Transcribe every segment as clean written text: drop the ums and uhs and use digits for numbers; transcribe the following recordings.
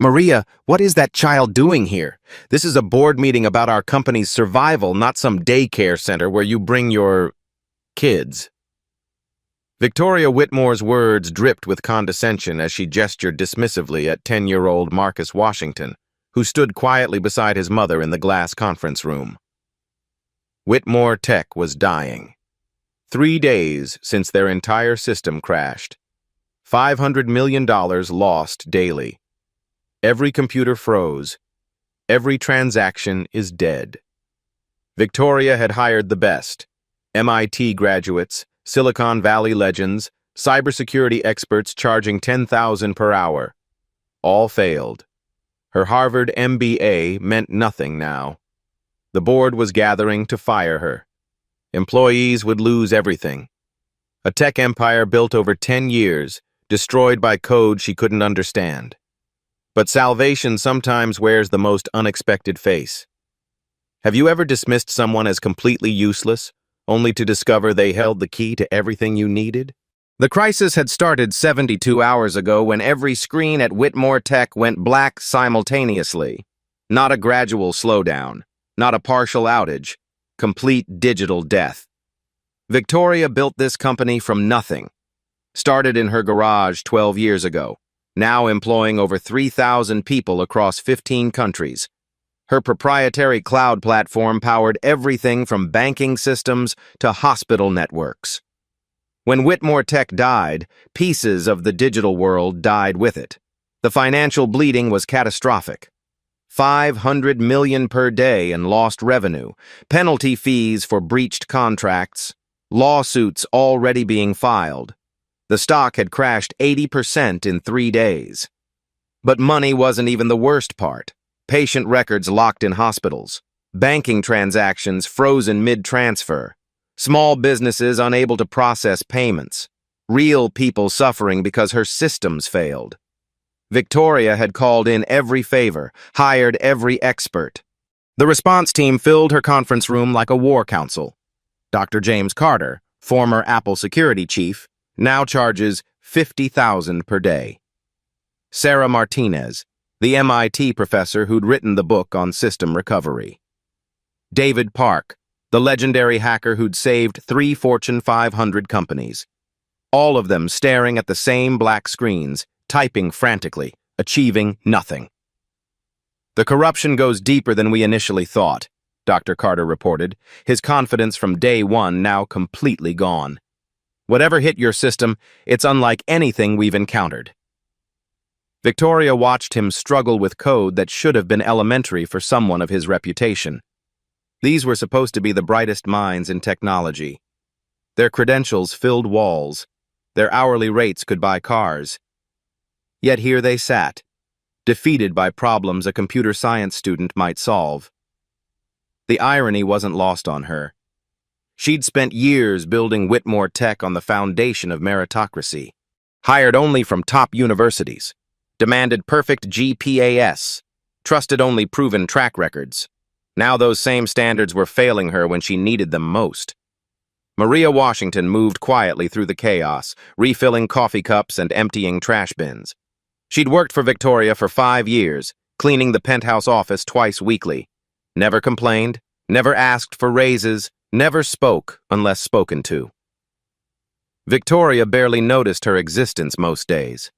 Maria, what is that child doing here? This is a board meeting about our company's survival, not some daycare center where you bring your kids. Victoria Whitmore's words dripped with condescension as she gestured dismissively at 10-year-old Marcus Washington, who stood quietly beside his mother in the glass conference room. Whitmore Tech was dying. 3 days since their entire system crashed. $500 million lost daily. Every computer froze. Every transaction is dead. Victoria had hired the best. MIT graduates, Silicon Valley legends, cybersecurity experts charging $10,000 per hour. All failed. Her Harvard MBA meant nothing now. The board was gathering to fire her. Employees would lose everything. A tech empire built over 10 years, destroyed by code she couldn't understand. But salvation sometimes wears the most unexpected face. Have you ever dismissed someone as completely useless, only to discover they held the key to everything you needed? The crisis had started 72 hours ago when every screen at Whitmore Tech went black simultaneously. Not a gradual slowdown, not a partial outage, complete digital death. Victoria built this company from nothing. Started in her garage 12 years ago, now employing over 3,000 people across 15 countries. Her proprietary cloud platform powered everything from banking systems to hospital networks. When Whitmore Tech died, pieces of the digital world died with it. The financial bleeding was catastrophic. $500 million per day in lost revenue, penalty fees for breached contracts, lawsuits already being filed. The stock had crashed 80% in 3 days. But money wasn't even the worst part. Patient records locked in hospitals, banking transactions frozen mid-transfer, small businesses unable to process payments, real people suffering because her systems failed. Victoria had called in every favor, hired every expert. The response team filled her conference room like a war council. Dr. James Carter, former Apple security chief, now charges $50,000 per day. Sarah Martinez, the MIT professor who'd written the book on system recovery. David Park, the legendary hacker who'd saved 3 Fortune 500 companies. All of them staring at the same black screens, typing frantically, achieving nothing. The corruption goes deeper than we initially thought, Dr. Carter reported, his confidence from day one now completely gone. Whatever hit your system, it's unlike anything we've encountered. Victoria watched him struggle with code that should have been elementary for someone of his reputation. These were supposed to be the brightest minds in technology. Their credentials filled walls. Their hourly rates could buy cars. Yet here they sat, defeated by problems a computer science student might solve. The irony wasn't lost on her. She'd spent years building Whitmore Tech on the foundation of meritocracy, hired only from top universities, demanded perfect GPAs, trusted only proven track records. Now those same standards were failing her when she needed them most. Maria Washington moved quietly through the chaos, refilling coffee cups and emptying trash bins. She'd worked for Victoria for 5 years, cleaning the penthouse office twice weekly. Never complained, never asked for raises, never spoke unless spoken to. Victoria barely noticed her existence most days.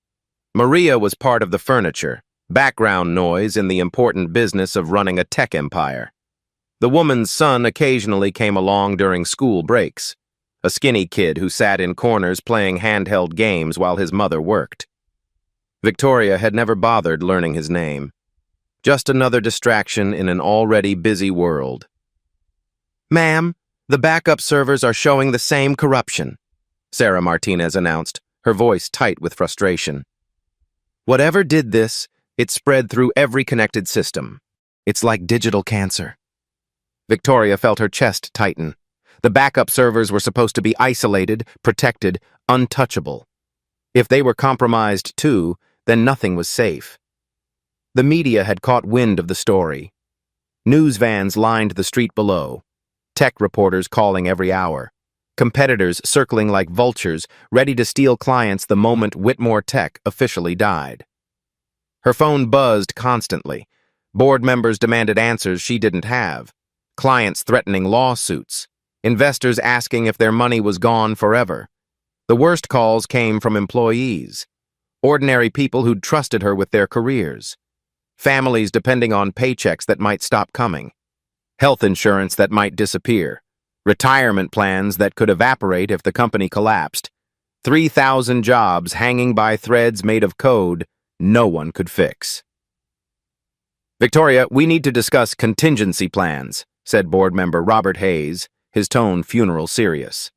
Maria was part of the furniture, background noise in the important business of running a tech empire. The woman's son occasionally came along during school breaks, a skinny kid who sat in corners playing handheld games while his mother worked. Victoria had never bothered learning his name. Just another distraction in an already busy world. "Ma'am, the backup servers are showing the same corruption," Sarah Martinez announced, her voice tight with frustration. "Whatever did this, it spread through every connected system. It's like digital cancer." Victoria felt her chest tighten. The backup servers were supposed to be isolated, protected, untouchable. If they were compromised too, then nothing was safe. The media had caught wind of the story. News vans lined the street below, tech reporters calling every hour, competitors circling like vultures, ready to steal clients the moment Whitmore Tech officially died. Her phone buzzed constantly. Board members demanded answers she didn't have. Clients threatening lawsuits. Investors asking if their money was gone forever. The worst calls came from employees. Ordinary people who'd trusted her with their careers. Families depending on paychecks that might stop coming. Health insurance that might disappear. Retirement plans that could evaporate if the company collapsed. 3,000 jobs hanging by threads made of code no one could fix. "Victoria, we need to discuss contingency plans," said board member Robert Hayes, his tone funeral serious.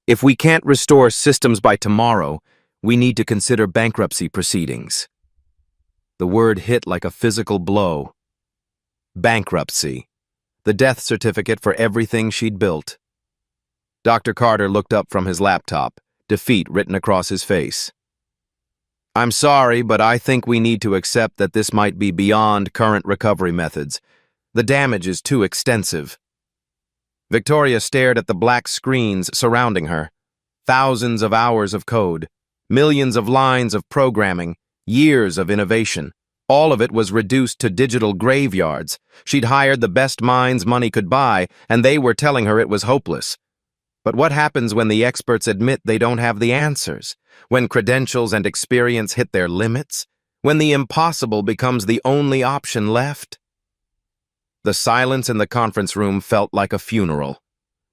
"If we can't restore systems by tomorrow, we need to consider bankruptcy proceedings." The word hit like a physical blow. Bankruptcy. The death certificate for everything she'd built. Dr. Carter looked up from his laptop, defeat written across his face. "I'm sorry, but I think we need to accept that this might be beyond current recovery methods. The damage is too extensive." Victoria stared at the black screens surrounding her. Thousands of hours of code, millions of lines of programming, years of innovation. All of it was reduced to digital graveyards. She'd hired the best minds money could buy, and they were telling her it was hopeless. But what happens when the experts admit they don't have the answers? When credentials and experience hit their limits? When the impossible becomes the only option left? The silence in the conference room felt like a funeral.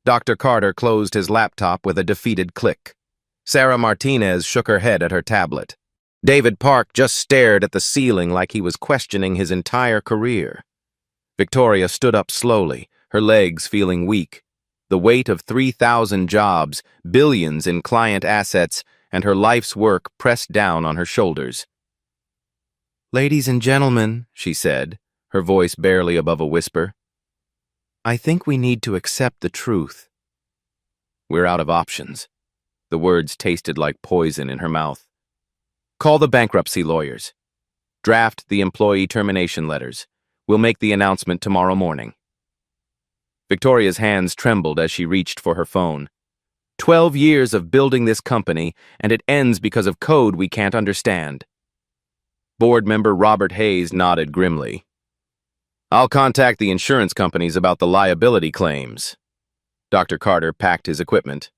Dr. Carter closed his laptop with a defeated click. Sarah Martinez shook her head at her tablet. David Park just stared at the ceiling like he was questioning his entire career. Victoria stood up slowly, her legs feeling weak. The weight of 3,000 jobs, billions in client assets, and her life's work pressed down on her shoulders. "Ladies and gentlemen," she said, her voice barely above a whisper, "I think we need to accept the truth. We're out of options." The words tasted like poison in her mouth. "Call the bankruptcy lawyers. Draft the employee termination letters. We'll make the announcement tomorrow morning." Victoria's hands trembled as she reached for her phone. 12 years of building this company, and it ends because of code we can't understand. Board member Robert Hayes nodded grimly. "I'll contact the insurance companies about the liability claims." Dr. Carter packed his equipment.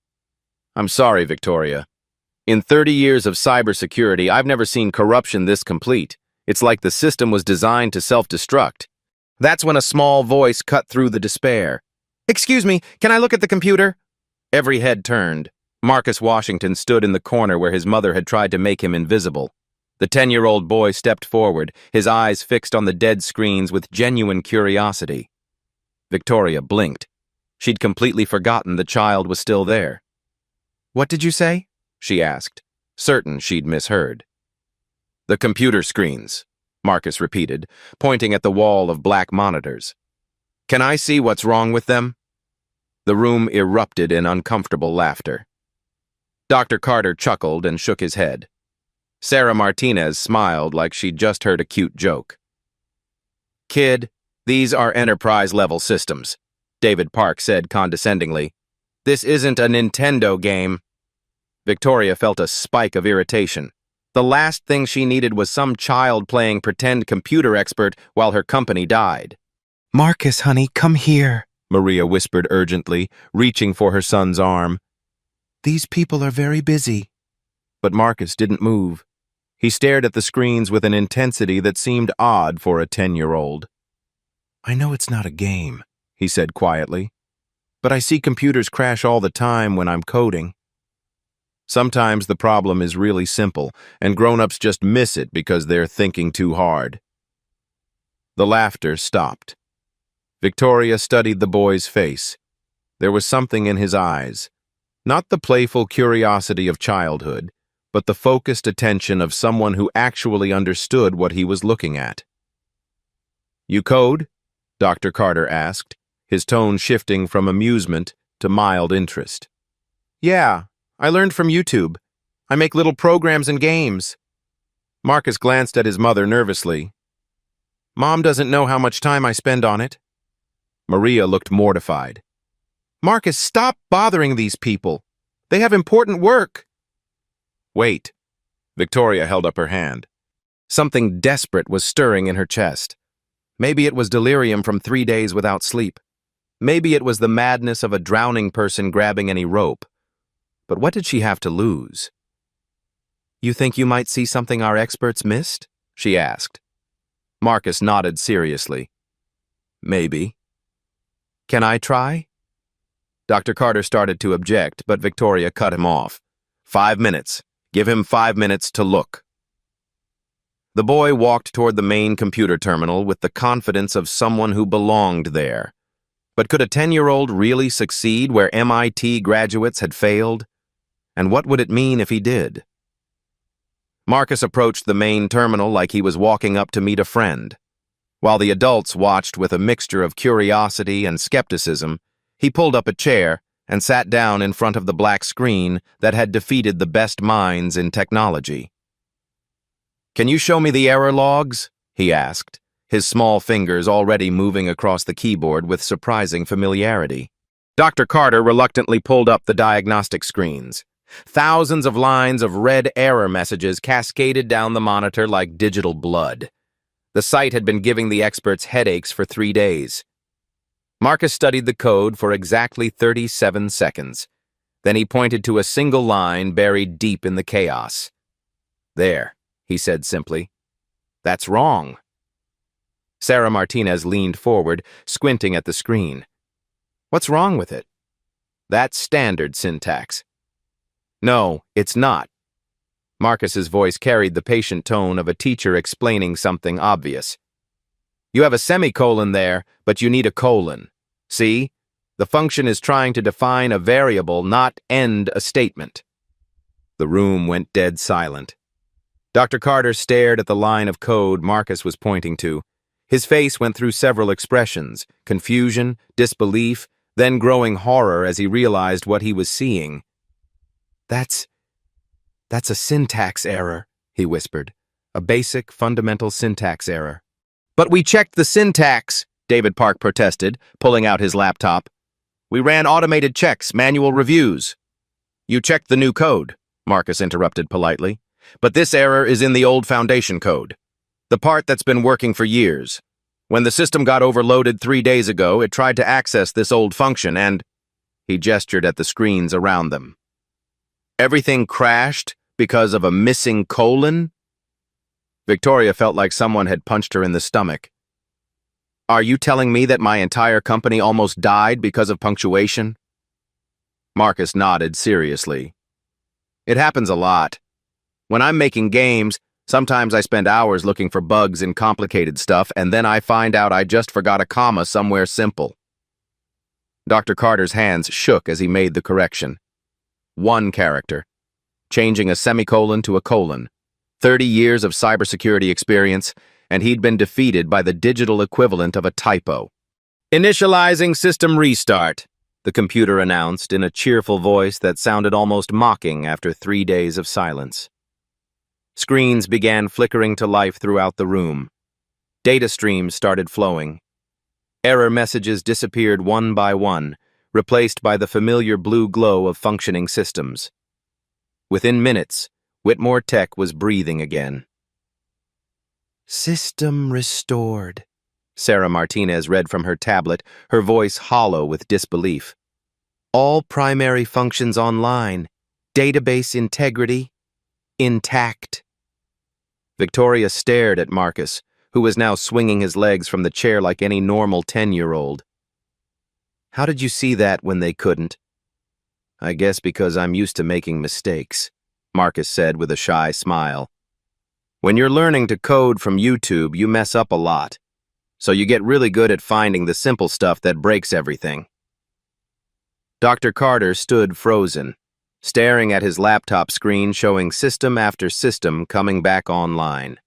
"I'm sorry, Victoria. In 30 years of cybersecurity, I've never seen corruption this complete. It's like the system was designed to self-destruct." That's when a small voice cut through the despair. "Excuse me, can I look at the computer?" Every head turned. Marcus Washington stood in the corner where his mother had tried to make him invisible. The 10-year-old boy stepped forward, his eyes fixed on the dead screens with genuine curiosity. Victoria blinked. She'd completely forgotten the child was still there. "What did you say?" she asked, certain she'd misheard. "The computer screens," Marcus repeated, pointing at the wall of black monitors. "Can I see what's wrong with them?" The room erupted in uncomfortable laughter. Dr. Carter chuckled and shook his head. Sarah Martinez smiled like she'd just heard a cute joke. "Kid, these are enterprise-level systems," David Park said condescendingly. "This isn't a Nintendo game." Victoria felt a spike of irritation. The last thing she needed was some child playing pretend computer expert while her company died. "Marcus, honey, come here," Maria whispered urgently, reaching for her son's arm. "These people are very busy." But Marcus didn't move. He stared at the screens with an intensity that seemed odd for a 10-year-old. "I know it's not a game," he said quietly, "but I see computers crash all the time when I'm coding. Sometimes the problem is really simple, and grown-ups just miss it because they're thinking too hard." The laughter stopped. Victoria studied the boy's face. There was something in his eyes. Not the playful curiosity of childhood, but the focused attention of someone who actually understood what he was looking at. "You code?" Dr. Carter asked, his tone shifting from amusement to mild interest. "Yeah. I learned from YouTube. I make little programs and games." Marcus glanced at his mother nervously. "Mom doesn't know how much time I spend on it." Maria looked mortified. "Marcus, stop bothering these people. They have important work." "Wait." Victoria held up her hand. Something desperate was stirring in her chest. Maybe it was delirium from 3 days without sleep. Maybe it was the madness of a drowning person grabbing any rope. But what did she have to lose? "You think you might see something our experts missed?" she asked. Marcus nodded seriously. "Maybe." "Can I try?" Dr. Carter started to object, but Victoria cut him off. 5 minutes. Give him 5 minutes to look." The boy walked toward the main computer terminal with the confidence of someone who belonged there. But could a 10-year-old really succeed where MIT graduates had failed? And what would it mean if he did? Marcus approached the main terminal like he was walking up to meet a friend. While the adults watched with a mixture of curiosity and skepticism, he pulled up a chair and sat down in front of the black screen that had defeated the best minds in technology. "Can you show me the error logs?" he asked, his small fingers already moving across the keyboard with surprising familiarity. Dr. Carter reluctantly pulled up the diagnostic screens. Thousands of lines of red error messages cascaded down the monitor like digital blood. The site had been giving the experts headaches for 3 days. Marcus studied the code for exactly 37 seconds. Then he pointed to a single line buried deep in the chaos. "There," he said simply. "That's wrong." Sarah Martinez leaned forward, squinting at the screen. "What's wrong with it?" "That's standard syntax." "No, it's not." Marcus's voice carried the patient tone of a teacher explaining something obvious. "You have a semicolon there, but you need a colon. See? The function is trying to define a variable, not end a statement." The room went dead silent. Dr. Carter stared at the line of code Marcus was pointing to. His face went through several expressions: confusion, disbelief, then growing horror as he realized what he was seeing. That's a syntax error," he whispered. "A basic, fundamental syntax error." "But we checked the syntax," David Park protested, pulling out his laptop. "We ran automated checks, manual reviews." "You checked the new code," Marcus interrupted politely. "But this error is in the old foundation code, the part that's been working for years. When the system got overloaded 3 days ago, it tried to access this old function and—" He gestured at the screens around them. "Everything crashed because of a missing colon?" Victoria felt like someone had punched her in the stomach. "Are you telling me that my entire company almost died because of punctuation?" Marcus nodded seriously. "It happens a lot. When I'm making games, sometimes I spend hours looking for bugs in complicated stuff, and then I find out I just forgot a comma somewhere simple." Dr. Carter's hands shook as he made the correction. 1 character. Changing a semicolon to a colon. 30 years of cybersecurity experience, and he'd been defeated by the digital equivalent of a typo. "Initializing system restart," the computer announced in a cheerful voice that sounded almost mocking after 3 days of silence. Screens began flickering to life throughout the room. Data streams started flowing. Error messages disappeared one by one, replaced by the familiar blue glow of functioning systems. Within minutes, Whitmore Tech was breathing again. "System restored," Sarah Martinez read from her tablet, her voice hollow with disbelief. "All primary functions online. Database integrity intact." Victoria stared at Marcus, who was now swinging his legs from the chair like any normal 10-year-old. "How did you see that when they couldn't?" "I guess because I'm used to making mistakes," Marcus said with a shy smile. "When you're learning to code from YouTube, you mess up a lot. So you get really good at finding the simple stuff that breaks everything." Dr. Carter stood frozen, staring at his laptop screen showing system after system coming back online.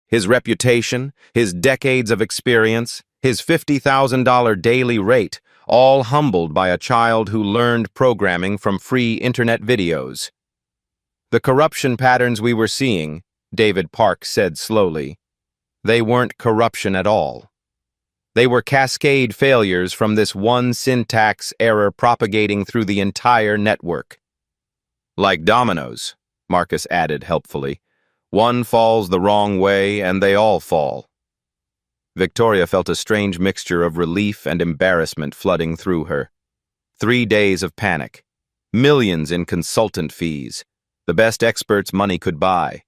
His reputation, his decades of experience, his $50,000 daily rate, all humbled by a child who learned programming from free internet videos. "The corruption patterns we were seeing," David Park said slowly, "they weren't corruption at all. They were cascade failures from this one syntax error propagating through the entire network." "Like dominoes," Marcus added helpfully. One falls the wrong way, and they all fall. Victoria felt a strange mixture of relief and embarrassment flooding through her. 3 days of panic. Millions in consultant fees. The best experts money could buy.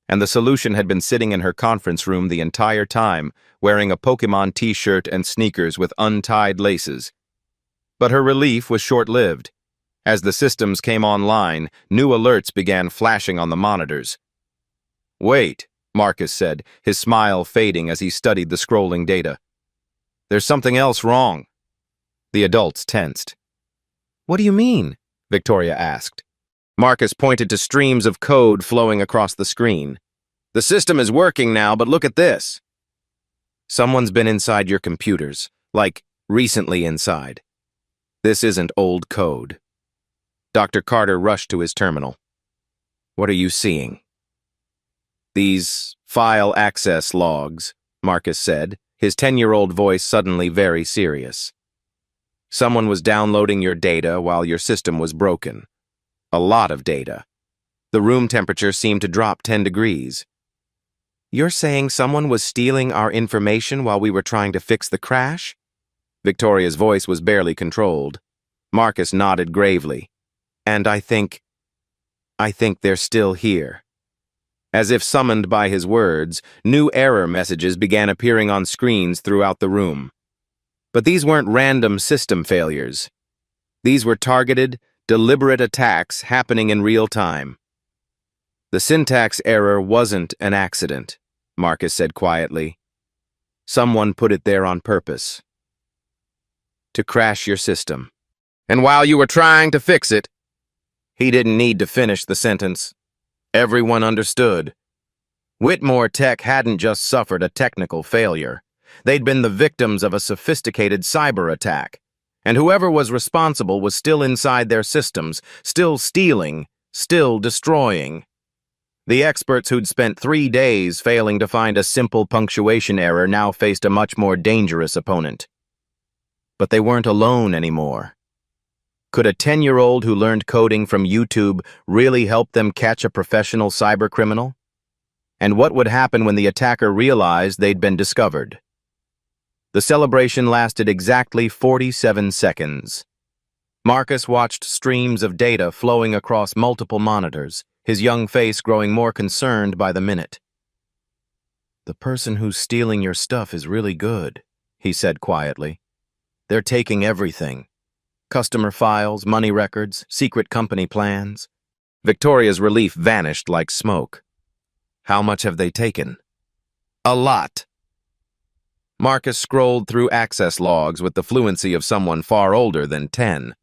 And the solution had been sitting in her conference room the entire time, wearing a Pokemon t-shirt and sneakers with untied laces. But her relief was short-lived. As the systems came online, new alerts began flashing on the monitors. "Wait," Marcus said, his smile fading as he studied the scrolling data. "There's something else wrong." The adults tensed. "What do you mean?" Victoria asked. Marcus pointed to streams of code flowing across the screen. "The system is working now, but look at this." "Someone's been inside your computers, like recently inside. This isn't old code." Dr. Carter rushed to his terminal. "What are you seeing?" "These file access logs," Marcus said, his 10-year-old voice suddenly very serious. "Someone was downloading your data while your system was broken. A lot of data. The room temperature seemed to drop 10 degrees. You're saying someone was stealing our information while we were trying to fix the crash?" Victoria's voice was barely controlled. Marcus nodded gravely. "And I think they're still here." As if summoned by his words, new error messages began appearing on screens throughout the room. But these weren't random system failures. These were targeted, deliberate attacks happening in real time. "The syntax error wasn't an accident," Marcus said quietly. "Someone put it there on purpose. To crash your system. And while you were trying to fix it," he didn't need to finish the sentence. Everyone understood. Whitmore Tech hadn't just suffered a technical failure. They'd been the victims of a sophisticated cyber attack. And whoever was responsible was still inside their systems, still stealing, still destroying. The experts who'd spent 3 days failing to find a simple punctuation error now faced a much more dangerous opponent. But they weren't alone anymore. Could a 10-year-old who learned coding from YouTube really help them catch a professional cybercriminal? And what would happen when the attacker realized they'd been discovered? The celebration lasted exactly 47 seconds. Marcus watched streams of data flowing across multiple monitors, his young face growing more concerned by the minute. "The person who's stealing your stuff is really good," he said quietly. "They're taking everything. Customer files, money records, secret company plans." Victoria's relief vanished like smoke. "How much have they taken?" "A lot." Marcus scrolled through access logs with the fluency of someone far older than 10.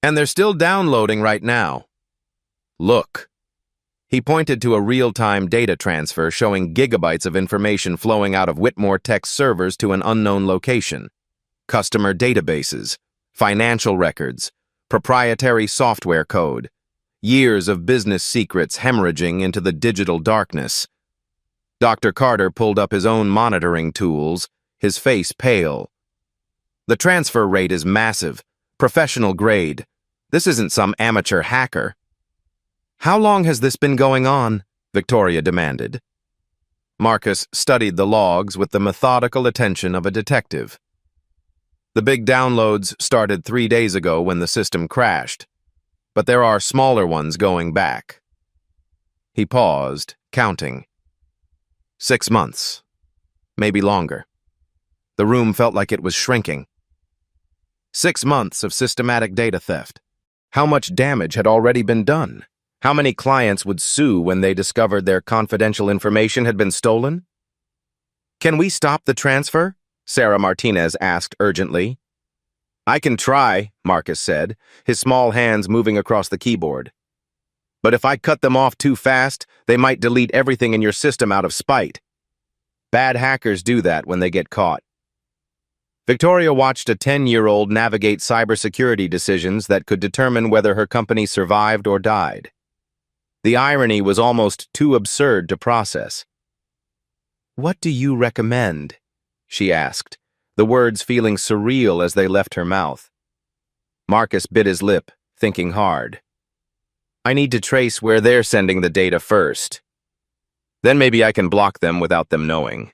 "And they're still downloading right now. Look." He pointed to a real-time data transfer showing gigabytes of information flowing out of Whitmore Tech's servers to an unknown location. Customer databases, financial records, proprietary software code, years of business secrets hemorrhaging into the digital darkness. Dr. Carter pulled up his own monitoring tools, his face pale. "The transfer rate is massive, professional grade. This isn't some amateur hacker." "How long has this been going on?" Victoria demanded. Marcus studied the logs with the methodical attention of a detective. "The big downloads started 3 days ago when the system crashed, but there are smaller ones going back." He paused, counting. 6 months. Maybe longer. The room felt like it was shrinking. 6 months of systematic data theft. How much damage had already been done? How many clients would sue when they discovered their confidential information had been stolen? "Can we stop the transfer?" Sarah Martinez asked urgently. "I can try," Marcus said, his small hands moving across the keyboard. "But if I cut them off too fast, they might delete everything in your system out of spite. Bad hackers do that when they get caught." Victoria watched a 10-year-old navigate cybersecurity decisions that could determine whether her company survived or died. The irony was almost too absurd to process. "What do you recommend?" she asked, the words feeling surreal as they left her mouth. Marcus bit his lip, thinking hard. "I need to trace where they're sending the data first." Then maybe I can block them without them knowing,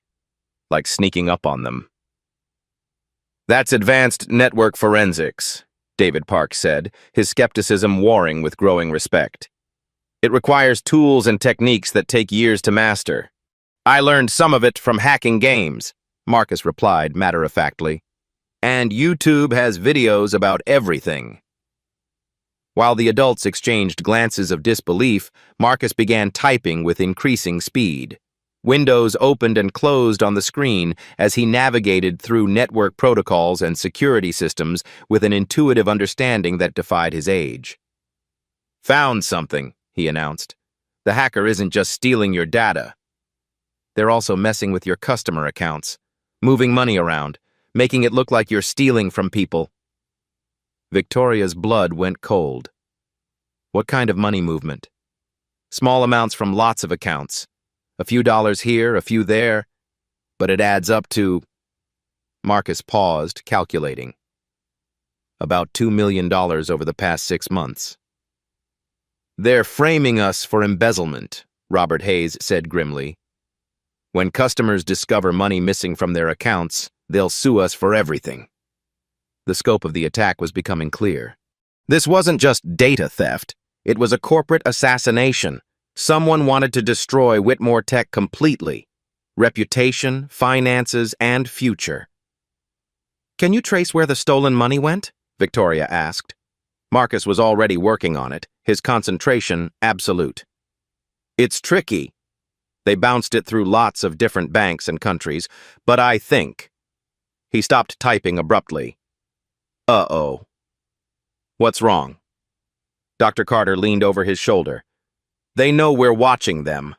like sneaking up on them. That's advanced network forensics, David Park said, his skepticism warring with growing respect. It requires tools and techniques that take years to master. I learned some of it from hacking games, Marcus replied matter-of-factly. And YouTube has videos about everything. While the adults exchanged glances of disbelief, Marcus began typing with increasing speed. Windows opened and closed on the screen as he navigated through network protocols and security systems with an intuitive understanding that defied his age. Found something, he announced. The hacker isn't just stealing your data. They're also messing with your customer accounts, moving money around, making it look like you're stealing from people. Victoria's blood went cold. What kind of money movement? Small amounts from lots of accounts. A few dollars here, a few there, but it adds up to... Marcus paused, calculating. About $2 million over the past 6 months. They're framing us for embezzlement, Robert Hayes said grimly. When customers discover money missing from their accounts, they'll sue us for everything. The scope of the attack was becoming clear. This wasn't just data theft. It was a corporate assassination. Someone wanted to destroy Whitmore Tech completely. Reputation, finances, and future. Can you trace where the stolen money went? Victoria asked. Marcus was already working on it, his concentration absolute. It's tricky. They bounced it through lots of different banks and countries, but I think... He stopped typing abruptly. Uh-oh. What's wrong? Dr. Carter leaned over his shoulder. They know we're watching them.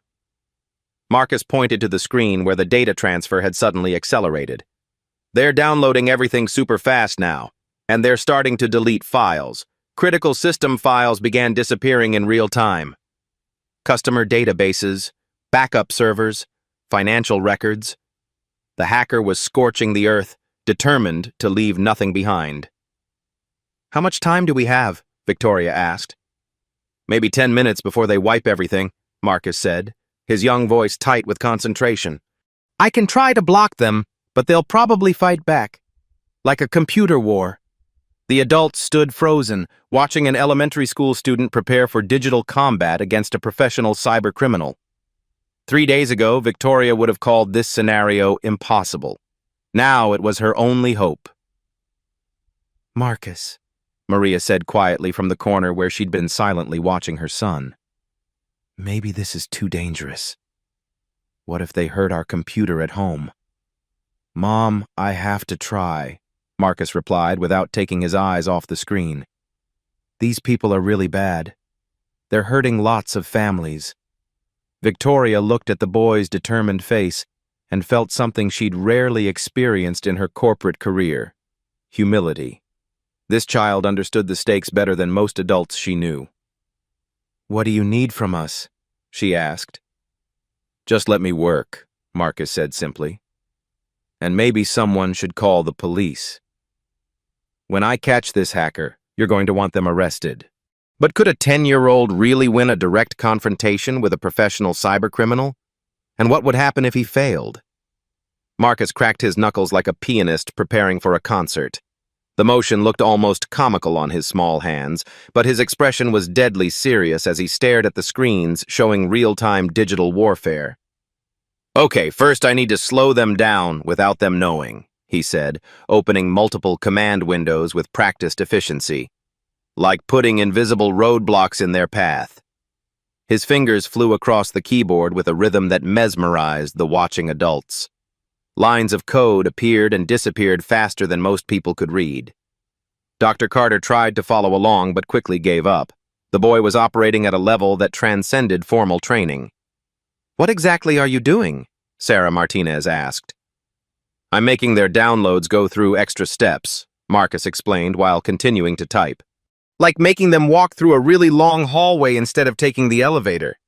Marcus pointed to the screen where the data transfer had suddenly accelerated. They're downloading everything super fast now, and they're starting to delete files. Critical system files began disappearing in real time. Customer databases, backup servers, financial records. The hacker was scorching the earth, determined to leave nothing behind. How much time do we have? Victoria asked. Maybe 10 minutes before they wipe everything, Marcus said, his young voice tight with concentration. I can try to block them, but they'll probably fight back. Like a computer war. The adults stood frozen, watching an elementary school student prepare for digital combat against a professional cybercriminal. 3 days ago, Victoria would have called this scenario impossible. Now it was her only hope. Marcus, Maria said quietly from the corner where she'd been silently watching her son. Maybe this is too dangerous. What if they heard our computer at home? Mom, I have to try, Marcus replied without taking his eyes off the screen. These people are really bad. They're hurting lots of families. Victoria looked at the boy's determined face and felt something she'd rarely experienced in her corporate career. Humility. This child understood the stakes better than most adults she knew. What do you need from us? She asked. Just let me work, Marcus said simply. And maybe someone should call the police. When I catch this hacker, you're going to want them arrested. But could a 10-year-old really win a direct confrontation with a professional cybercriminal? And what would happen if he failed? Marcus cracked his knuckles like a pianist preparing for a concert. The motion looked almost comical on his small hands, but his expression was deadly serious as he stared at the screens showing real-time digital warfare. Okay, first I need to slow them down without them knowing, he said, opening multiple command windows with practiced efficiency. Like putting invisible roadblocks in their path. His fingers flew across the keyboard with a rhythm that mesmerized the watching adults. Lines of code appeared and disappeared faster than most people could read. Dr. Carter tried to follow along but quickly gave up. The boy was operating at a level that transcended formal training. What exactly are you doing? Sarah Martinez asked. I'm making their downloads go through extra steps, Marcus explained while continuing to type. Like making them walk through a really long hallway instead of taking the elevator.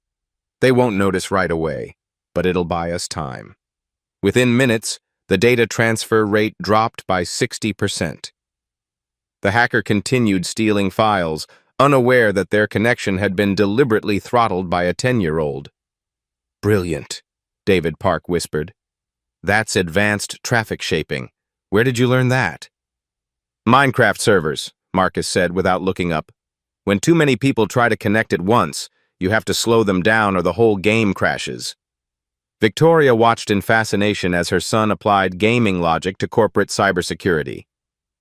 They won't notice right away, but it'll buy us time. Within minutes, the data transfer rate dropped by 60%. The hacker continued stealing files, unaware that their connection had been deliberately throttled by a 10-year-old. Brilliant, David Park whispered. That's advanced traffic shaping. Where did you learn that? Minecraft servers, Marcus said without looking up. When too many people try to connect at once, you have to slow them down or the whole game crashes. Victoria watched in fascination as her son applied gaming logic to corporate cybersecurity.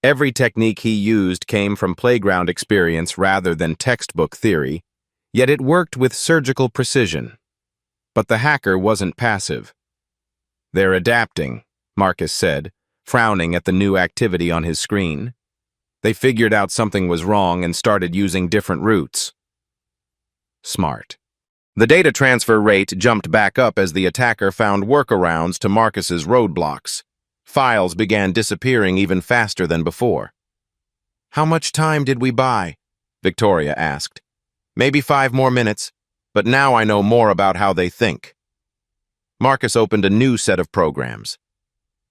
Every technique he used came from playground experience rather than textbook theory, yet it worked with surgical precision. But the hacker wasn't passive. They're adapting, Marcus said, frowning at the new activity on his screen. They figured out something was wrong and started using different routes. Smart. The data transfer rate jumped back up as the attacker found workarounds to Marcus's roadblocks. Files began disappearing even faster than before. How much time did we buy? Victoria asked. Maybe 5 more minutes, but now I know more about how they think. Marcus opened a new set of programs.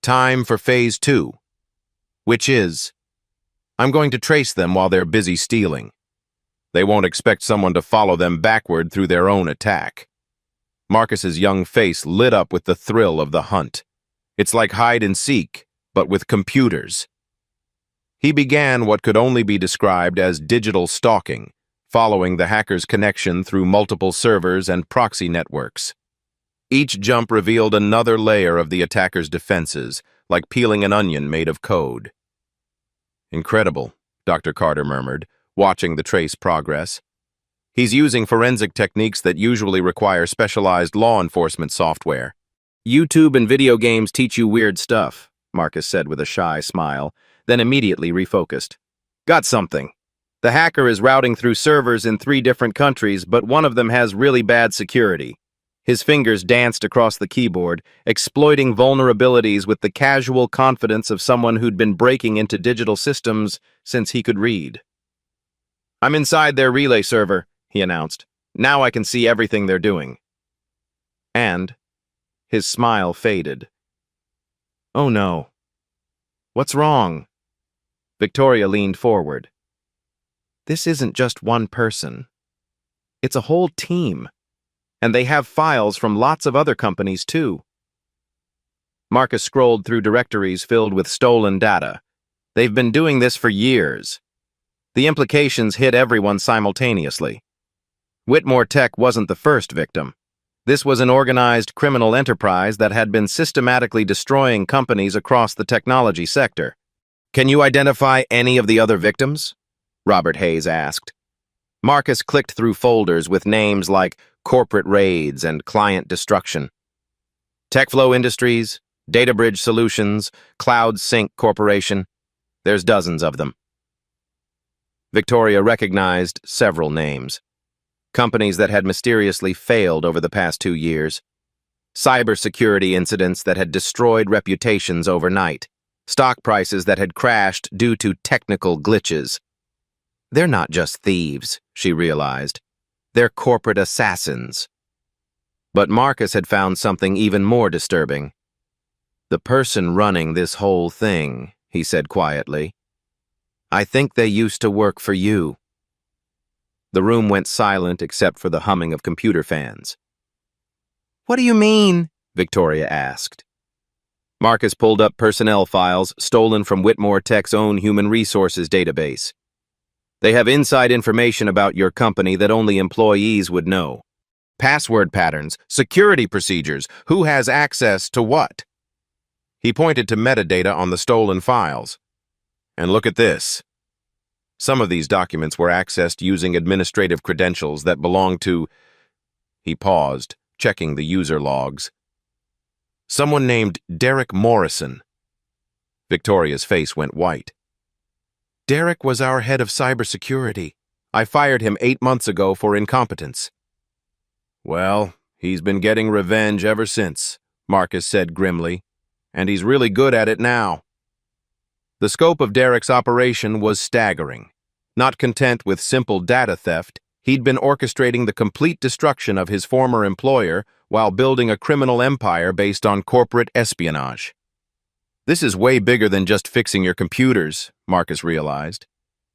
Time for Phase 2, which is, I'm going to trace them while they're busy stealing. They won't expect someone to follow them backward through their own attack. Marcus's young face lit up with the thrill of the hunt. It's like hide and seek, but with computers. He began what could only be described as digital stalking, following the hacker's connection through multiple servers and proxy networks. Each jump revealed another layer of the attacker's defenses, like peeling an onion made of code. Incredible, Dr. Carter murmured, watching the trace progress. He's using forensic techniques that usually require specialized law enforcement software. YouTube and video games teach you weird stuff, Marcus said with a shy smile, then immediately refocused. Got something. The hacker is routing through servers in 3 different countries, but one of them has really bad security. His fingers danced across the keyboard, exploiting vulnerabilities with the casual confidence of someone who'd been breaking into digital systems since he could read. I'm inside their relay server, he announced. Now I can see everything they're doing. And his smile faded. Oh no. What's wrong? Victoria leaned forward. This isn't just one person. It's a whole team. And they have files from lots of other companies too. Marcus scrolled through directories filled with stolen data. They've been doing this for years. The implications hit everyone simultaneously. Whitmore Tech wasn't the first victim. This was an organized criminal enterprise that had been systematically destroying companies across the technology sector. Can you identify any of the other victims? Robert Hayes asked. Marcus clicked through folders with names like corporate raids and client destruction. TechFlow Industries, DataBridge Solutions, Cloud Sync Corporation. There's dozens of them. Victoria recognized several names. Companies that had mysteriously failed over the past 2 years. Cybersecurity incidents that had destroyed reputations overnight. Stock prices that had crashed due to technical glitches. They're not just thieves, she realized. They're corporate assassins. But Marcus had found something even more disturbing. The person running this whole thing, he said quietly. I think they used to work for you. The room went silent except for the humming of computer fans. What do you mean? Victoria asked. Marcus pulled up personnel files stolen from Whitmore Tech's own human resources database. They have inside information about your company that only employees would know. Password patterns, security procedures, who has access to what? He pointed to metadata on the stolen files. And look at this. Some of these documents were accessed using administrative credentials that belonged to... He paused, checking the user logs. Someone named Derek Morrison. Victoria's face went white. Derek was our head of cybersecurity. I fired him 8 months ago for incompetence. Well, he's been getting revenge ever since, Marcus said grimly, and he's really good at it now. The scope of Derek's operation was staggering. Not content with simple data theft, he'd been orchestrating the complete destruction of his former employer while building a criminal empire based on corporate espionage. This is way bigger than just fixing your computers, Marcus realized.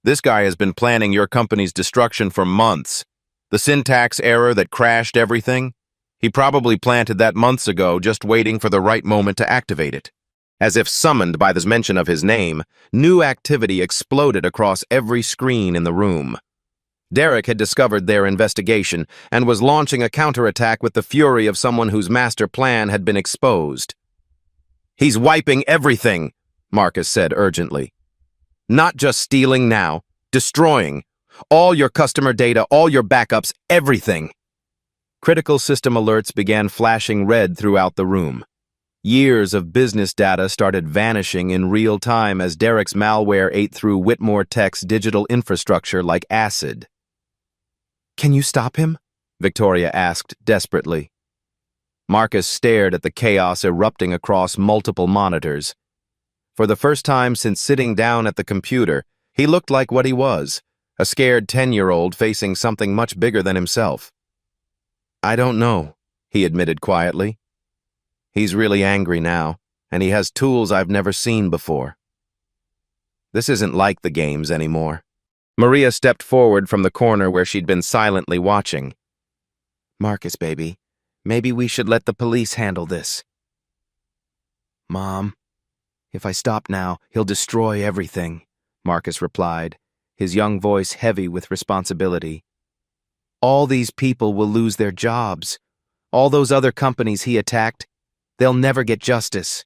This guy has been planning your company's destruction for months. The syntax error that crashed everything? He probably planted that months ago, just waiting for the right moment to activate it. As if summoned by the mention of his name, new activity exploded across every screen in the room. Derek had discovered their investigation and was launching a counterattack with the fury of someone whose master plan had been exposed. "He's wiping everything," Marcus said urgently. "Not just stealing now, destroying. All your customer data, all your backups, everything." Critical system alerts began flashing red throughout the room. Years of business data started vanishing in real time as Derek's malware ate through Whitmore Tech's digital infrastructure like acid. "Can you stop him?" Victoria asked desperately. Marcus stared at the chaos erupting across multiple monitors. For the first time since sitting down at the computer, he looked like what he was, a scared 10-year-old facing something much bigger than himself. "I don't know," he admitted quietly. "He's really angry now, and he has tools I've never seen before. This isn't like the games anymore." Maria stepped forward from the corner where she'd been silently watching. "Marcus, baby, maybe we should let the police handle this." "Mom, if I stop now, he'll destroy everything," Marcus replied, his young voice heavy with responsibility. "All these people will lose their jobs. All those other companies he attacked, they'll never get justice."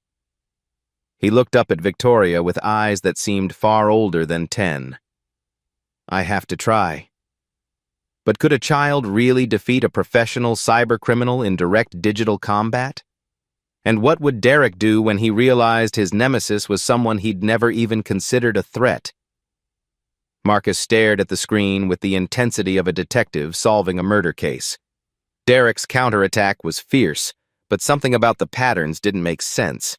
He looked up at Victoria with eyes that seemed far older than 10. "I have to try." But could a child really defeat a professional cybercriminal in direct digital combat? And what would Derek do when he realized his nemesis was someone he'd never even considered a threat? Marcus stared at the screen with the intensity of a detective solving a murder case. Derek's counterattack was fierce, but something about the patterns didn't make sense.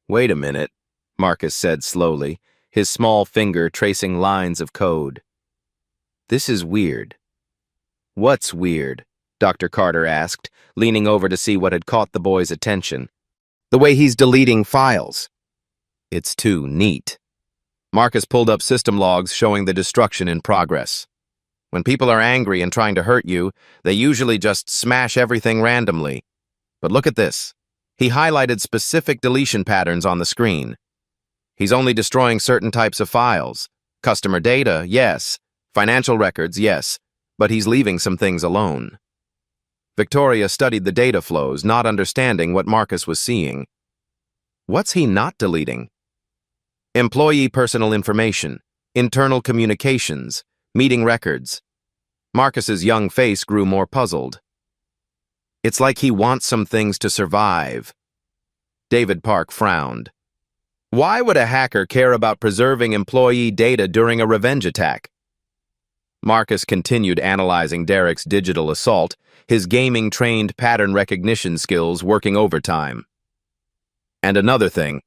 "Wait a minute," Marcus said slowly, his small finger tracing lines of code. "This is weird." "What's weird?" Dr. Carter asked, leaning over to see what had caught the boy's attention. "The way he's deleting files. It's too neat." Marcus pulled up system logs showing the destruction in progress. "When people are angry and trying to hurt you, they usually just smash everything randomly. But look at this." He highlighted specific deletion patterns on the screen. "He's only destroying certain types of files. Customer data, yes. Financial records, yes. But he's leaving some things alone." Victoria studied the data flows, not understanding what Marcus was seeing. What's he not deleting? Employee personal information, internal communications, meeting records. Marcus's young face grew more puzzled. "It's like he wants some things to survive." David Park frowned. "Why would a hacker care about preserving employee data during a revenge attack?" Marcus continued analyzing Derek's digital assault, his gaming-trained pattern recognition skills working overtime. "And another thing,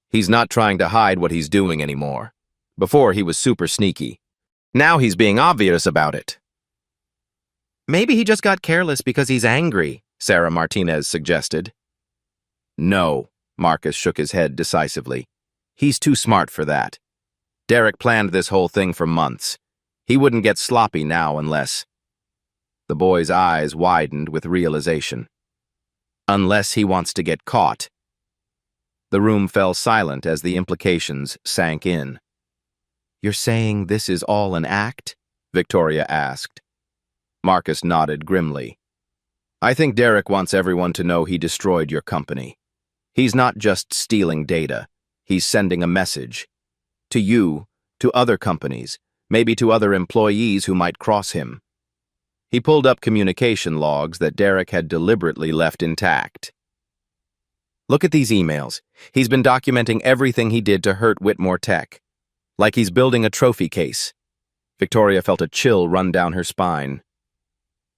he's not trying to hide what he's doing anymore. Before, he was super sneaky. Now he's being obvious about it." "Maybe he just got careless because he's angry," Sarah Martinez suggested. "No." Marcus shook his head decisively. "He's too smart for that. Derek planned this whole thing for months. He wouldn't get sloppy now unless—" The boy's eyes widened with realization. "Unless he wants to get caught." The room fell silent as the implications sank in. "You're saying this is all an act?" Victoria asked. Marcus nodded grimly. "I think Derek wants everyone to know he destroyed your company. He's not just stealing data. He's sending a message. To you, to other companies, maybe to other employees who might cross him." He pulled up communication logs that Derek had deliberately left intact. "Look at these emails. He's been documenting everything he did to hurt Whitmore Tech. Like he's building a trophy case." Victoria felt a chill run down her spine.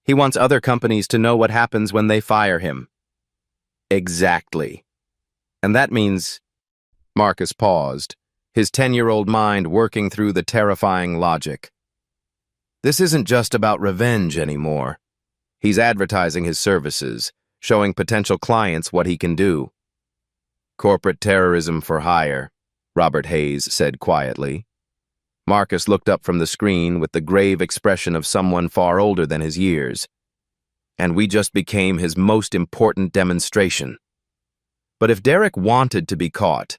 "He wants other companies to know what happens when they fire him." "Exactly. And that means—" Marcus paused, his 10-year-old mind working through the terrifying logic. "This isn't just about revenge anymore. He's advertising his services, showing potential clients what he can do." "Corporate terrorism for hire," Robert Hayes said quietly. Marcus looked up from the screen with the grave expression of someone far older than his years. and we just became his most important demonstration. But if Derek wanted to be caught,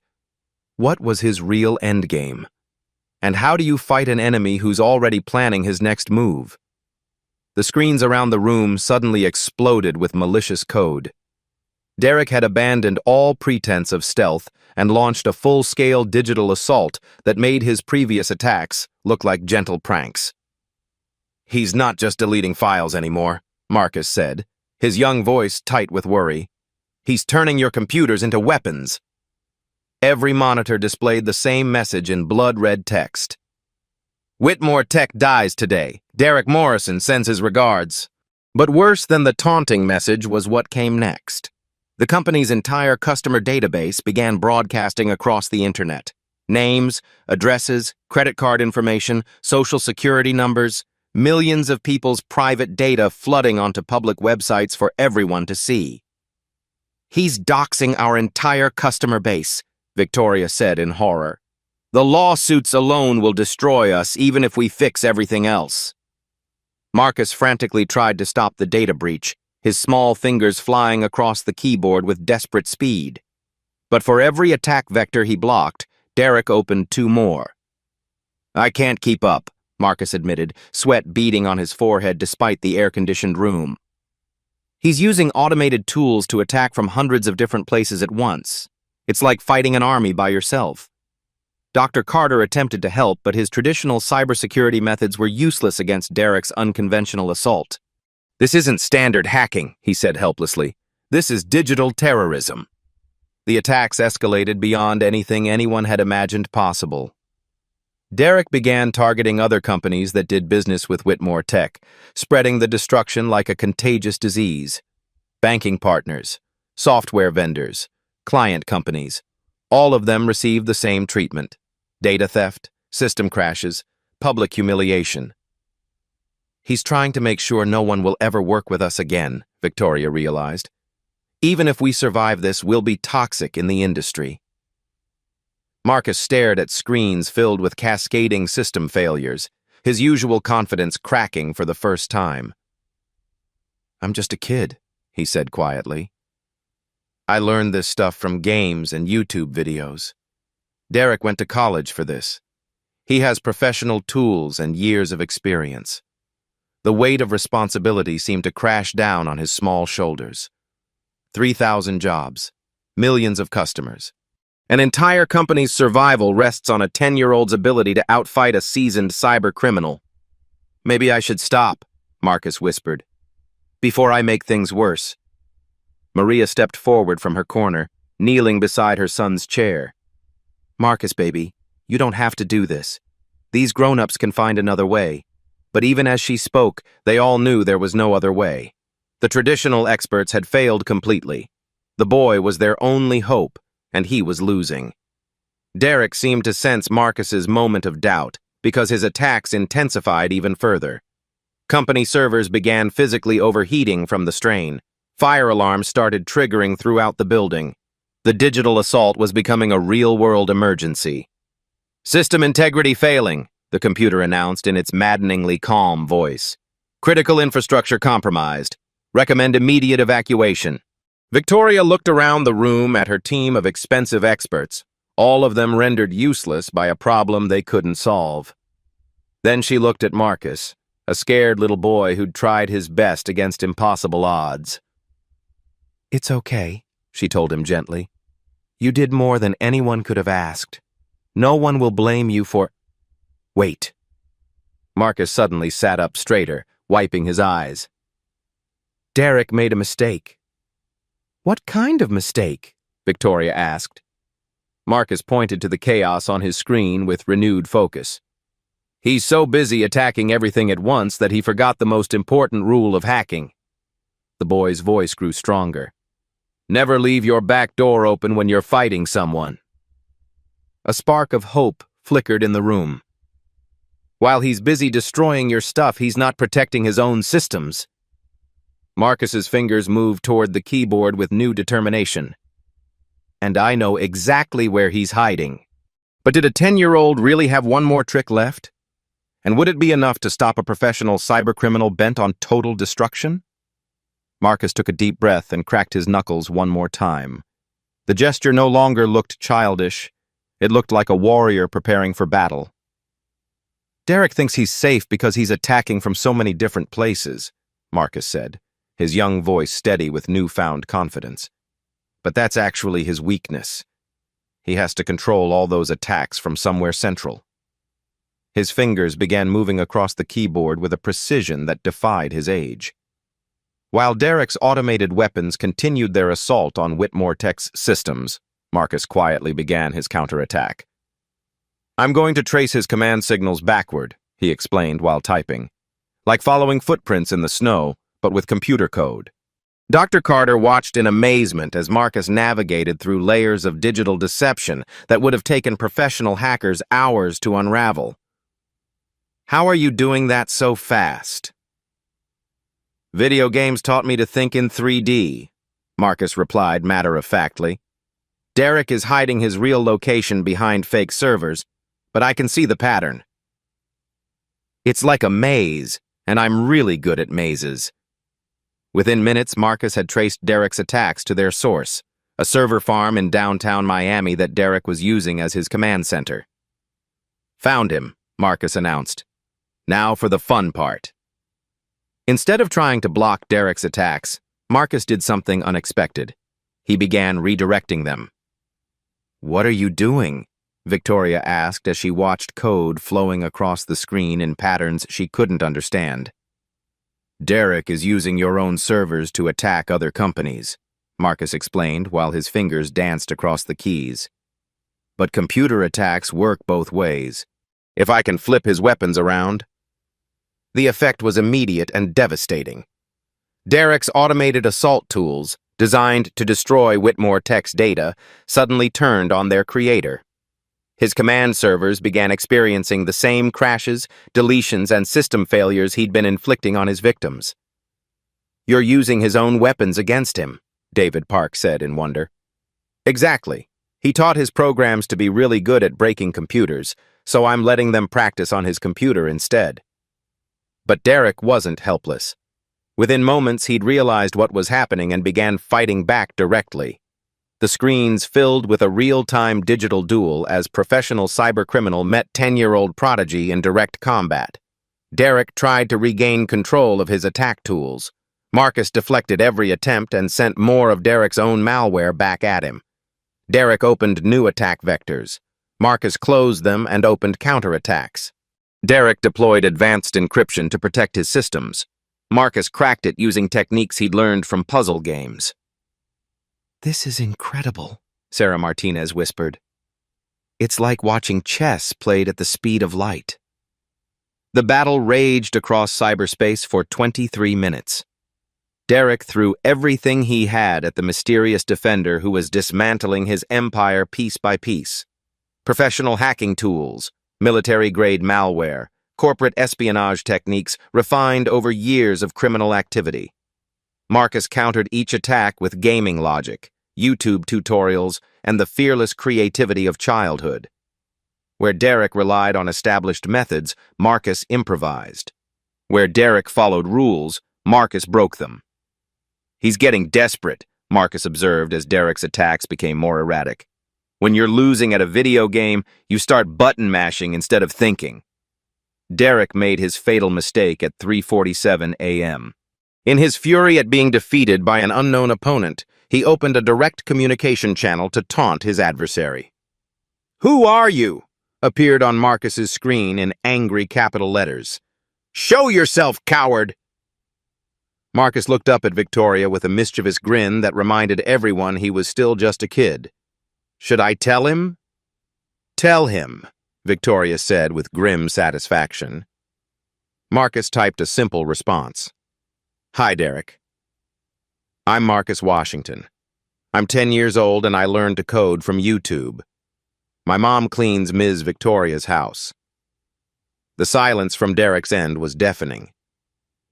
what was his real endgame? And how do you fight an enemy who's already planning his next move? The screens around the room suddenly exploded with malicious code. Derek had abandoned all pretense of stealth and launched a full-scale digital assault that made his previous attacks look like gentle pranks. "He's not just deleting files anymore," Marcus said, his young voice tight with worry. "He's turning your computers into weapons." Every monitor displayed the same message in blood-red text. "Whitmore Tech dies today. Derek Morrison sends his regards." But worse than the taunting message was what came next. The company's entire customer database began broadcasting across the internet. Names, addresses, credit card information, social security numbers, millions of people's private data flooding onto public websites for everyone to see. "He's doxing our entire customer base," Victoria said in horror. "The lawsuits alone will destroy us even if we fix everything else." Marcus frantically tried to stop the data breach, his small fingers flying across the keyboard with desperate speed. But for every attack vector he blocked, Derek opened 2 more. "I can't keep up," Marcus admitted, sweat beading on his forehead despite the air-conditioned room. "He's using automated tools to attack from hundreds of different places at once. It's like fighting an army by yourself." Dr. Carter attempted to help, but his traditional cybersecurity methods were useless against Derek's unconventional assault. "This isn't standard hacking," he said helplessly. "This is digital terrorism." The attacks escalated beyond anything anyone had imagined possible. Derek began targeting other companies that did business with Whitmore Tech, spreading the destruction like a contagious disease. Banking partners, software vendors, client companies, all of them received the same treatment: data theft, system crashes, public humiliation. "He's trying to make sure no one will ever work with us again," Victoria realized. "Even if we survive this, we'll be toxic in the industry." Marcus stared at screens filled with cascading system failures, his usual confidence cracking for the first time. "I'm just a kid," he said quietly. "I learned this stuff from games and YouTube videos. Derek went to college for this. He has professional tools and years of experience." The weight of responsibility seemed to crash down on his small shoulders. 3,000 jobs, millions of customers. An entire company's survival rests on a 10-year-old's ability to outfight a seasoned cyber criminal. "Maybe I should stop," Marcus whispered, "before I make things worse." Maria stepped forward from her corner, kneeling beside her son's chair. "Marcus, baby, you don't have to do this. These grown-ups can find another way." But even as she spoke, they all knew there was no other way. The traditional experts had failed completely. The boy was their only hope, and he was losing. Derek seemed to sense Marcus's moment of doubt, because his attacks intensified even further. Company servers began physically overheating from the strain. Fire alarms started triggering throughout the building. The digital assault was becoming a real-world emergency. "System integrity failing," the computer announced in its maddeningly calm voice. "Critical infrastructure compromised. Recommend immediate evacuation." Victoria looked around the room at her team of expensive experts, all of them rendered useless by a problem they couldn't solve. Then she looked at Marcus, a scared little boy who'd tried his best against impossible odds. "It's okay," she told him gently. "You did more than anyone could have asked. No one will blame you for—" "Wait." Marcus suddenly sat up straighter, wiping his eyes. "Derek made a mistake." "What kind of mistake?" Victoria asked. Marcus pointed to the chaos on his screen with renewed focus. "He's so busy attacking everything at once that he forgot the most important rule of hacking." The boy's voice grew stronger. "Never leave your back door open when you're fighting someone." A spark of hope flickered in the room. "While he's busy destroying your stuff, he's not protecting his own systems." Marcus's fingers moved toward the keyboard with new determination. "And I know exactly where he's hiding." But did a 10-year-old really have one more trick left? And would it be enough to stop a professional cybercriminal bent on total destruction? Marcus took a deep breath and cracked his knuckles one more time. The gesture no longer looked childish. It looked like a warrior preparing for battle. "Derek thinks he's safe because he's attacking from so many different places," Marcus said, his young voice steady with newfound confidence. "But that's actually his weakness. He has to control all those attacks from somewhere central." His fingers began moving across the keyboard with a precision that defied his age. While Derek's automated weapons continued their assault on Whitmore Tech's systems, Marcus quietly began his counterattack. "I'm going to trace his command signals backward," he explained while typing. "Like following footprints in the snow, but with computer code." Dr. Carter watched in amazement as Marcus navigated through layers of digital deception that would have taken professional hackers hours to unravel. "How are you doing that so fast?" "Video games taught me to think in 3D, Marcus replied matter-of-factly. "Derek is hiding his real location behind fake servers, but I can see the pattern. It's like a maze, and I'm really good at mazes." Within minutes, Marcus had traced Derek's attacks to their source, a server farm in downtown Miami that Derek was using as his command center. "Found him," Marcus announced. "Now for the fun part." Instead of trying to block Derek's attacks, Marcus did something unexpected. He began redirecting them. "What are you doing?" Victoria asked as she watched code flowing across the screen in patterns she couldn't understand. "Derek is using your own servers to attack other companies," Marcus explained while his fingers danced across the keys. "But computer attacks work both ways. If I can flip his weapons around..." The effect was immediate and devastating. Derek's automated assault tools, designed to destroy Whitmore Tech's data, suddenly turned on their creator. His command servers began experiencing the same crashes, deletions, and system failures he'd been inflicting on his victims. "You're using his own weapons against him," David Park said in wonder. "Exactly. He taught his programs to be really good at breaking computers, so I'm letting them practice on his computer instead." But Derek wasn't helpless. Within moments, he'd realized what was happening and began fighting back directly. The screens filled with a real-time digital duel as professional cybercriminal met 10-year-old prodigy in direct combat. Derek tried to regain control of his attack tools. Marcus deflected every attempt and sent more of Derek's own malware back at him. Derek opened new attack vectors. Marcus closed them and opened counterattacks. Derek deployed advanced encryption to protect his systems. Marcus cracked it using techniques he'd learned from puzzle games. "This is incredible," Sarah Martinez whispered. "It's like watching chess played at the speed of light." The battle raged across cyberspace for 23 minutes. Derek threw everything he had at the mysterious defender who was dismantling his empire piece by piece. Professional hacking tools, military-grade malware, corporate espionage techniques refined over years of criminal activity. Marcus countered each attack with gaming logic, YouTube tutorials, and the fearless creativity of childhood. Where Derek relied on established methods, Marcus improvised. Where Derek followed rules, Marcus broke them. "He's getting desperate," Marcus observed as Derek's attacks became more erratic. "When you're losing at a video game, you start button mashing instead of thinking." Derek made his fatal mistake at 3:47 a.m. In his fury at being defeated by an unknown opponent, he opened a direct communication channel to taunt his adversary. "Who are you?" appeared on Marcus's screen in angry capital letters. "Show yourself, coward!" Marcus looked up at Victoria with a mischievous grin that reminded everyone he was still just a kid. "Should I tell him?" "Tell him," Victoria said with grim satisfaction. Marcus typed a simple response. "Hi, Derek. I'm Marcus Washington. I'm 10 years old and I learned to code from YouTube. My mom cleans Ms. Victoria's house." The silence from Derek's end was deafening.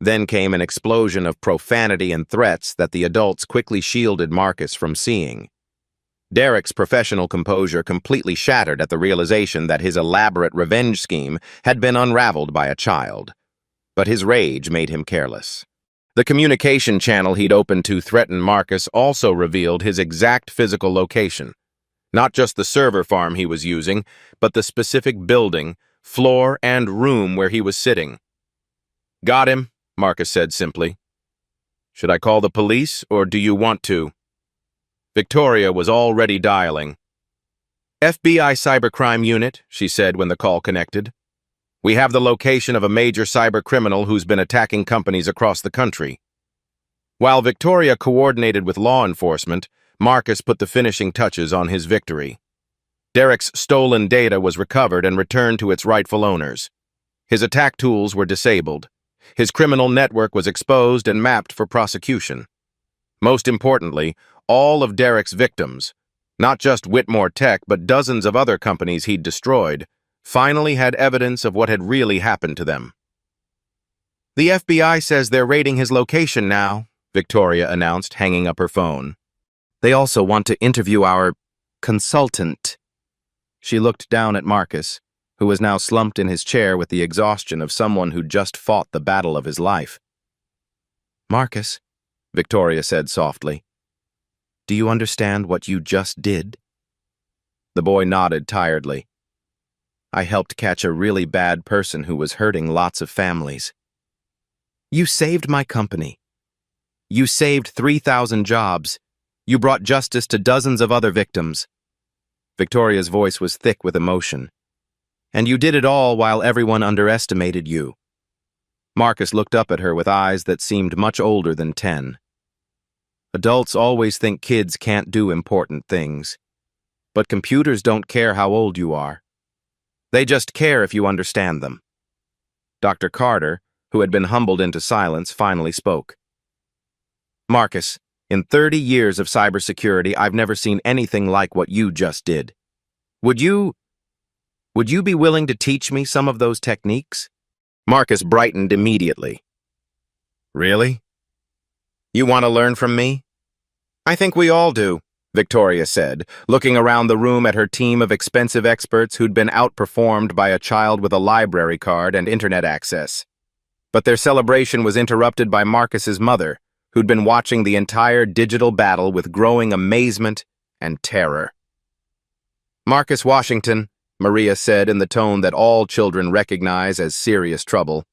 Then came an explosion of profanity and threats that the adults quickly shielded Marcus from seeing. Derek's professional composure completely shattered at the realization that his elaborate revenge scheme had been unraveled by a child. But his rage made him careless. The communication channel he'd opened to threaten Marcus also revealed his exact physical location. Not just the server farm he was using, but the specific building, floor, and room where he was sitting. "Got him," Marcus said simply. "Should I call the police, or do you want to?" Victoria was already dialing. "FBI Cybercrime Unit," she said when the call connected. "We have the location of a major cyber criminal who's been attacking companies across the country." While Victoria coordinated with law enforcement, Marcus put the finishing touches on his victory. Derek's stolen data was recovered and returned to its rightful owners. His attack tools were disabled. His criminal network was exposed and mapped for prosecution. Most importantly, all of Derek's victims, not just Whitmore Tech but dozens of other companies he'd destroyed, finally had evidence of what had really happened to them. "The FBI says they're raiding his location now," Victoria announced, hanging up her phone. "They also want to interview our consultant." She looked down at Marcus, who was now slumped in his chair with the exhaustion of someone who'd just fought the battle of his life. "Marcus," Victoria said softly, "do you understand what you just did?" The boy nodded tiredly. "I helped catch a really bad person who was hurting lots of families. You saved my company. You saved 3,000 jobs. You brought justice to dozens of other victims." Victoria's voice was thick with emotion. "And you did it all while everyone underestimated you." Marcus looked up at her with eyes that seemed much older than 10. Adults always think kids can't do important things. But computers don't care how old you are. They just care if you understand them. Dr. Carter, who had been humbled into silence, finally spoke. "Marcus, in 30 years of cybersecurity, I've never seen anything like what you just did. Would you be willing to teach me some of those techniques?" Marcus brightened immediately. "Really? You want to learn from me?" "I think we all do," Victoria said, looking around the room at her team of expensive experts who'd been outperformed by a child with a library card and internet access. But their celebration was interrupted by Marcus's mother, who'd been watching the entire digital battle with growing amazement and terror. "Marcus Washington," Maria said in the tone that all children recognize as serious trouble,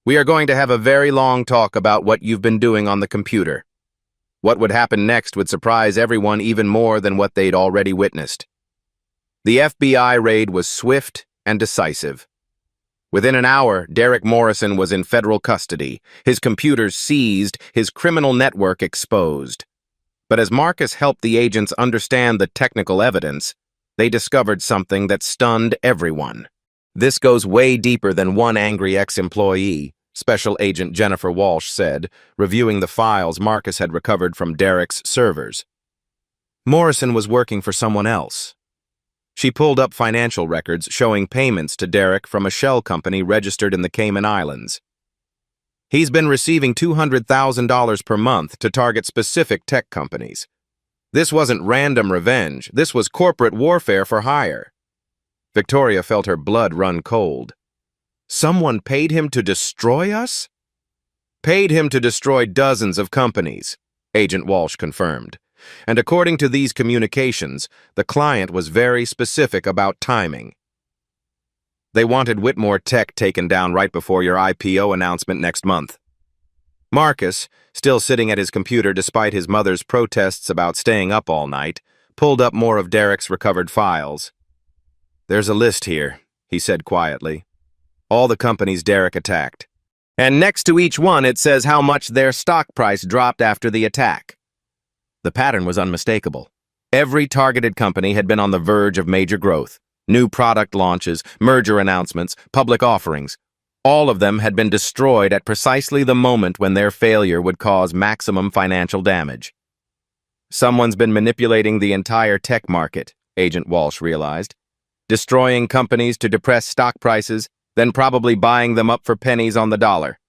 "we are going to have a very long talk about what you've been doing on the computer. What would happen next would surprise everyone even more than what they'd already witnessed." The FBI raid was swift and decisive. Within an hour, Derek Morrison was in federal custody, his computers seized, his criminal network exposed. But as Marcus helped the agents understand the technical evidence, they discovered something that stunned everyone. "This goes way deeper than one angry ex-employee," Special Agent Jennifer Walsh said, reviewing the files Marcus had recovered from Derek's servers. Morrison was working for someone else. She pulled up financial records showing payments to Derek from a shell company registered in the Cayman Islands. He's been receiving $200,000 per month to target specific tech companies. This wasn't random revenge, this was corporate warfare for hire. Victoria felt her blood run cold. "Someone paid him to destroy us?" "Paid him to destroy dozens of companies," Agent Walsh confirmed. "And according to these communications, the client was very specific about timing. They wanted Whitmore Tech taken down right before your IPO announcement next month." Marcus, still sitting at his computer despite his mother's protests about staying up all night, pulled up more of Derek's recovered files. "There's a list here," he said quietly. "All the companies Derek attacked. And next to each one it says how much their stock price dropped after the attack." The pattern was unmistakable. Every targeted company had been on the verge of major growth. New product launches, merger announcements, public offerings. All of them had been destroyed at precisely the moment when their failure would cause maximum financial damage. "Someone's been manipulating the entire tech market," Agent Walsh realized. "Destroying companies to depress stock prices, then probably buying them up for pennies on the dollar."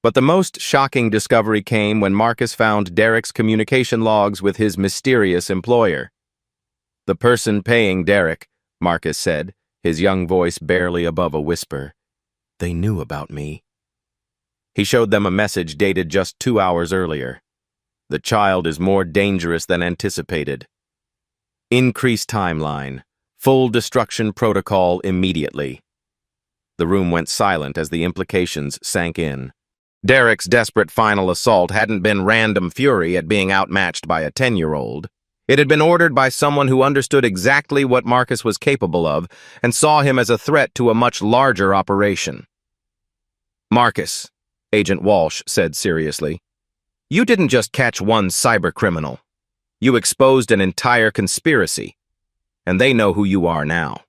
But the most shocking discovery came when Marcus found Derek's communication logs with his mysterious employer. "The person paying Derek," Marcus said, his young voice barely above a whisper, "they knew about me." He showed them a message dated just 2 hours earlier. The child is more dangerous than anticipated. Increased timeline. Full destruction protocol immediately. The room went silent as the implications sank in. Derek's desperate final assault hadn't been random fury at being outmatched by a 10-year-old. It had been ordered by someone who understood exactly what Marcus was capable of and saw him as a threat to a much larger operation. "Marcus," Agent Walsh said seriously, "you didn't just catch one cybercriminal. You exposed an entire conspiracy, and they know who you are now."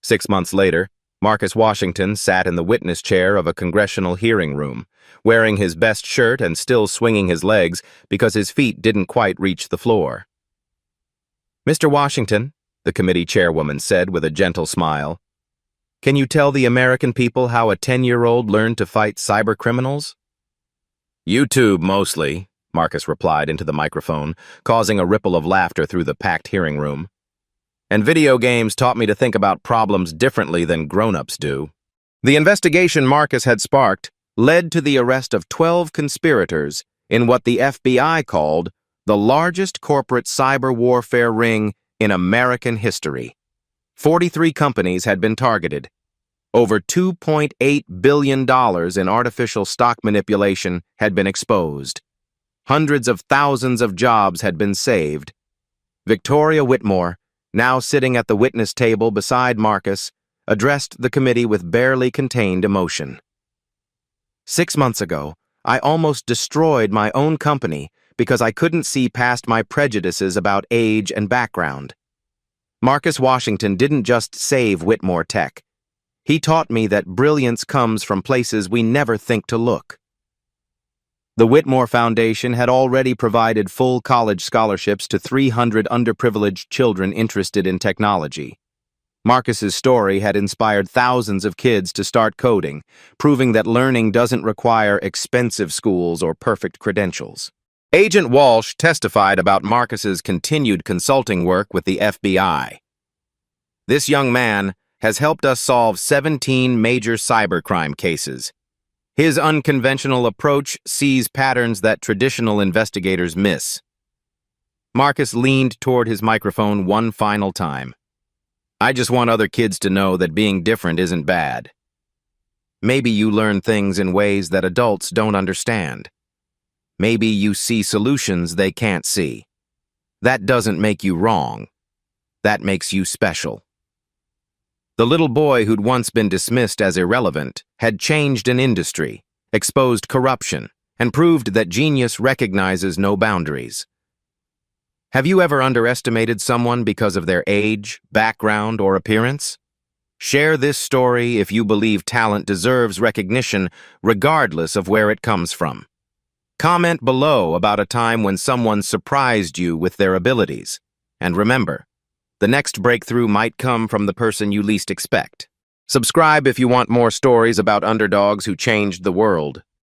6 months later, Marcus Washington sat in the witness chair of a congressional hearing room, wearing his best shirt and still swinging his legs because his feet didn't quite reach the floor. "Mr. Washington," the committee chairwoman said with a gentle smile, "can you tell the American people how a 10-year-old learned to fight cybercriminals?" "YouTube, mostly," Marcus replied into the microphone, causing a ripple of laughter through the packed hearing room. "And video games taught me to think about problems differently than grown-ups do." The investigation Marcus had sparked led to the arrest of 12 conspirators in what the FBI called the largest corporate cyber warfare ring in American history. 43 companies had been targeted. Over $2.8 billion in artificial stock manipulation had been exposed. Hundreds of thousands of jobs had been saved. Victoria Whitmore, now sitting at the witness table beside Marcus, addressed the committee with barely contained emotion. "6 months ago, I almost destroyed my own company because I couldn't see past my prejudices about age and background. Marcus Washington didn't just save Whitmore Tech. He taught me that brilliance comes from places we never think to look." The Whitmore Foundation had already provided full college scholarships to 300 underprivileged children interested in technology. Marcus's story had inspired thousands of kids to start coding, proving that learning doesn't require expensive schools or perfect credentials. Agent Walsh testified about Marcus's continued consulting work with the FBI. "This young man has helped us solve 17 major cybercrime cases. His unconventional approach sees patterns that traditional investigators miss." Marcus leaned toward his microphone one final time. "I just want other kids to know that being different isn't bad. Maybe you learn things in ways that adults don't understand. Maybe you see solutions they can't see. That doesn't make you wrong. That makes you special." The little boy who'd once been dismissed as irrelevant had changed an industry, exposed corruption, and proved that genius recognizes no boundaries. Have you ever underestimated someone because of their age, background, or appearance? Share this story if you believe talent deserves recognition regardless of where it comes from. Comment below about a time when someone surprised you with their abilities. And remember, the next breakthrough might come from the person you least expect. Subscribe if you want more stories about underdogs who changed the world.